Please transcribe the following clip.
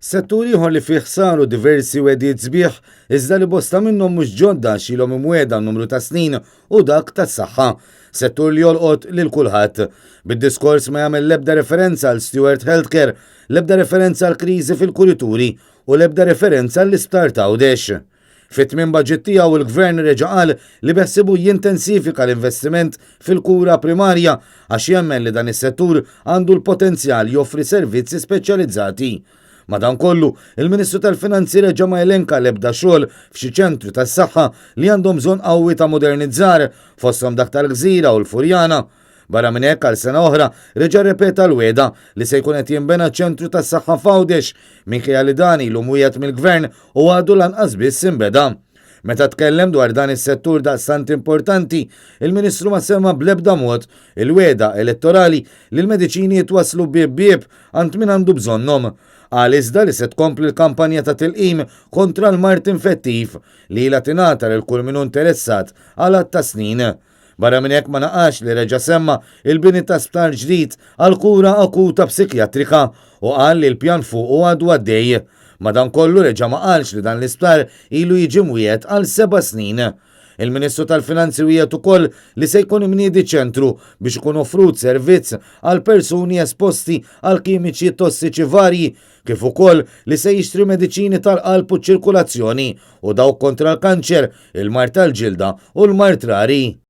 Settur ieħor li fih saru diversi wedid sbieħ iżda li bosta minnhom mhux ġodda xilhom imwiegħda numru ta' snin u dak tas-saħħa. Settur li jolqot lil kulħadd. Bid-diskors ma jagħmel l-ebda referenza għal Stewart Healthcare, l-ebda referenza għal kriżi fil-kurituri u l-ebda referenza għall-isptar ta' Għawdex. Fit-tmiem baġġett tiegħu il-Gvern reġa' qal li beħsibu jintensifika l-investiment fil-kura primarja għax jemmen li dan is-settur għandu l-potenzjal joffri servizzi speċjalizzati. Madankollu, il-Ministru tal-Finanzi reġa' ma jelenka l-ebda xogħol f'xi ċentru tas-saħħa li għandhom bżonn qawwi ta' modernizzar fosthom dak tal-Gżira u l-Furjana. Barra minn hekk għal sena oħra reġa' repeta l-weda li se jkun qed jinbena ċentru tas-saħħa f'Għawdex minkejja li dan ilu mwiegħed mill-Gvern u għadu lanqas biss inbeda. Meta tkellem dwar dan is-settur daqstant importanti, il-Ministru ma semma bl-ebda mod il-weda elettorali li l-mediċini jitwaslu bieb għand min għandu bżonnhom. Qal iżda li se tkompli l-kampanja ta' tilqim kontra l-mart infettiv li ilha tingħata lil kull min interessat għal ta' snin. Barra minn hekk ma naqax li reġa' semma il-bini ta' sptar ġdid għal kura akuta psikjatrika u qal li l-pjan fuq għadu għaddej. Madankollu reġa' ma qalx li dan l-isptar ilu jiġi mwiegħed għal 7 snin. Il-Ministru tal-Finanzi wiegħed ukoll li se jkun imniedi ċentru biex ikun offrut servizz għal persuni esposti għal kimiċi tossiċi varji kif ukoll li se jixtri mediċini tal-qalb u ċirkulazzjoni u dawk kontra l-kanċer, il-mart tal-ġilda u l-mart rari.